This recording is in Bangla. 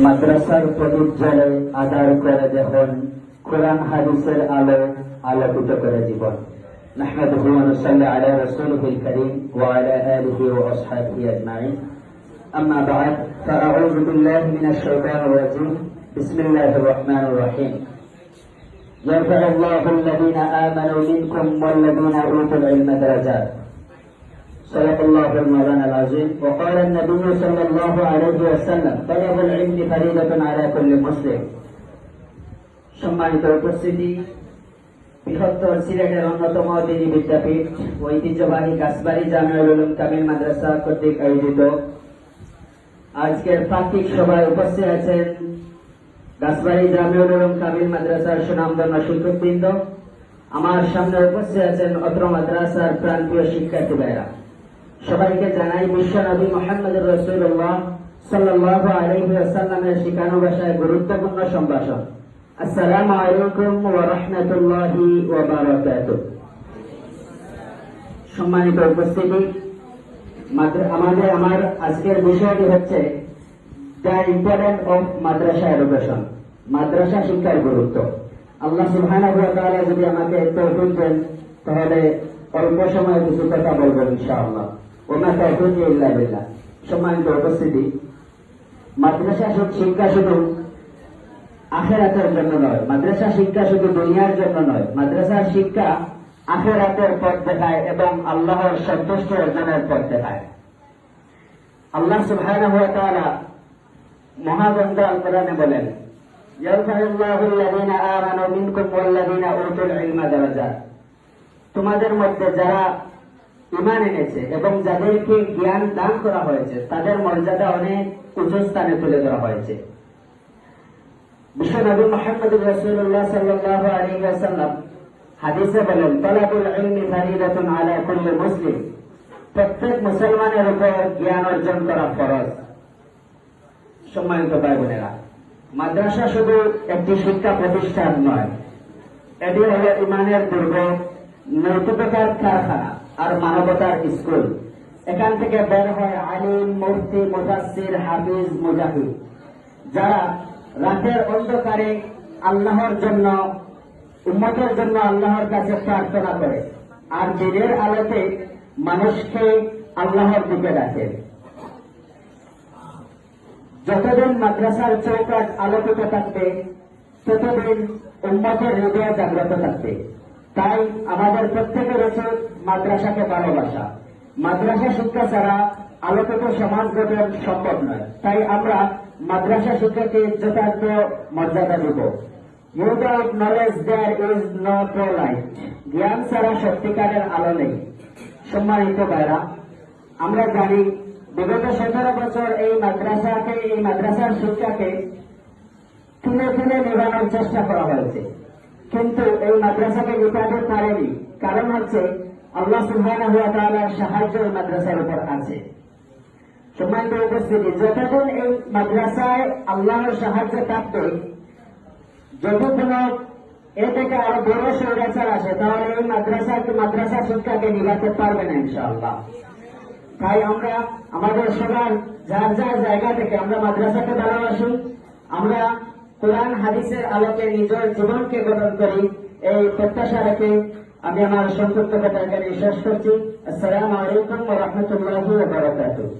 মাদ্রাসার প্রদীপ জ্বালে আধার করে দেখুন, কোরআন হাদিসের আলো আলোকিত করে জীবন। নাহমাদুহু ওয়া নুসাল্লি আলা রাসূলিহিল কারীম ওয়া আলা আলিহি ওয়া আসহাবিহি আজমাইন। আম্মা বা'দ, ফাআউযু বিল্লাহি মিনাশ শাইতানির রাজীম। বিসমিল্লাহির রহমানির রহিম। ইয়ারফা'ুল্লাহু আল্লাযীনা আমানু মিনকুম ওয়াল্লাযীনা উতুল ইলমা দারাজাত। صدق الله المولانا العظيم. وقال النبي صلى الله عليه وسلم طلب العلم فريضة على كل مسلم. সম্মানিত উপস্থিতি, বৃহত্তর সিলেটের অন্যতম দিনী বিদ্যাপীঠ ঐতিহ্যবাহী কাসবাড়ি জামিউল উলুম কামিল মাদ্রাসা কর্তৃক আয়োজিত আজকের প্রান্তিক সভায় উপস্থিত আছেন কাসবাড়ি জামিউল উলুম কামিল মাদ্রাসার সুনামধন্য শিক্ষকবৃন্দ। আমার সামনে উপস্থিত আছেন অত্র মাদ্রাসার প্রান্তীয় শিক্ষার্থী ভাইরা। সবাইকে জানাই বিশ্ব নবী মুহাম্মদুর রাসূলুল্লাহ সাল্লাল্লাহু আলাইহি ওয়াসাল্লামের শিখানো ভাষায় গুরুত্বপূর্ণ সম্ভাষণ। আসসালামু আলাইকুম ওয়া রাহমাতুল্লাহি ওয়া বারাকাতুহু। সম্মানিত উপস্থিতি, আমার আজকের বিষয়টি হচ্ছে the importance of madrasa education, মাদ্রাসা শিক্ষার গুরুত্ব। আল্লাহ সুবহানাহু ওয়া তাআলা যদি আমাকে তৌফিক দেন তাহলে অল্প সময়ে কিছু কথা বলবো ইনশাআল্লাহ। ওমা তাওফীক ইল্লা বিল্লাহ। সম্মানিত উপস্থিতি, মাদ্রাসা শিক্ষা শুধু আখিরাতের জন্য নয়, মাদ্রাসা শিক্ষা শুধু দুনিয়ার জন্য নয়, মাদ্রাসার শিক্ষা আখিরাতের পথ দেখায় এবং আল্লাহর সন্তুষ্টি অর্জনের পথ দেখায়। আল্লাহ সুবহানাহু ওয়া তাআলা মহাগ্রন্থ আল কোরআনে বলেন, ইয়ারফাউল্লাহু আল্লাযীনা আমানু মিনকুম ওয়াল্লাযীনা উতুল ইলমা দারাজাত। তোমাদের মধ্যে যারা ঈমান এনেছে এবং যাদেরকে জ্ঞান দান করা হয়েছে তাদের মর্যাদা অনেক উঁচু স্থানে তুলে ধরা হয়েছে। বিশ্ব নবী মুহাম্মদুর রাসূলুল্লাহ সাল্লাল্লাহু আলাইহি ওয়াসাল্লাম হাদিসে বলেন, তালাবুল ইলমি ফারিদাতুন আলা কুল্লি মুসলিম। প্রত্যেক মুসলমানের উপর জ্ঞান অর্জন করা ফরজ। সম্মানিত ভাই বোনেরা, মাদ্রাসা শুধু একটি শিক্ষা প্রতিষ্ঠান নয়, এটি হল ইমানের দুর্গ, নৈতিকতার কারখানা আর মানবতার স্কুল। এখান থেকে বের হয় আলিম, মুফতি, মুফাসসির, হাফিজ, মুজাহিদ, যারা রাতের অন্ধকারে আল্লাহর জন্য, উম্মতের জন্য আল্লাহর কাছে প্রার্থনা করে আর দিনের আলোতে মানুষকে আল্লাহর দিকে ডাকে। যতদিন মাদ্রাসার চৌকাঠ আলোকিত থাকবে ততদিন উম্মতের হৃদয় জাগ্রত থাকবে। তাই আমাদের প্রত্যেকের উচিত মাদ্রাসাকে ভালোবাসা। মাদ্রাসা শিক্ষা ছাড়া আলোকিত সমাজ গঠন সম্ভব নয়। তাই আমরা মাদ্রাসা শিক্ষাকে যথার্থ মর্যাদা দেব। Without knowledge there is no true light. জ্ঞান ছাড়া সত্যিকারের আলো নেই। সম্মানিত ভাইরা, আমরা জানি বিগত 17 বছর এই মাদ্রাসার শিক্ষাকে তুলে তুলে নিবানোর চেষ্টা করা হয়েছে, কিন্তু এই মাদ্রাসাকে নিতে পারেনি। কারণ হচ্ছে আল্লাহ সুবহানাহু ওয়া তাআলার সাহায্য এই মাদ্রাসার উপর আছে। সম্মানিত উপস্থিতি, যতদিন এই মাদ্রাসায় আল্লাহর সাহায্য থাকবে, যদি কোনো এ থেকে আরো বড় স্বৈরাচার আসে তাহলে এই মাদ্রাসা শিক্ষাকে নিভাতে পারবে না ইনশাআল্লাহ। তাই আমরা আমাদের সবার যার যার জায়গা থেকে আমরা মাদ্রাসাকে ভালোবাসি, আমরা কোরআন হাদিসের আলোকে নিজের জীবনকে গঠন করি, এই প্রত্যাশা রেখে আমি আমার সংক্ষিপ্ত কথা এখানে শেষ করছি। আসসালামু আলাইকুম ওয়া রাহমাতুল্লাহি ওয়া বারাকাতুহু।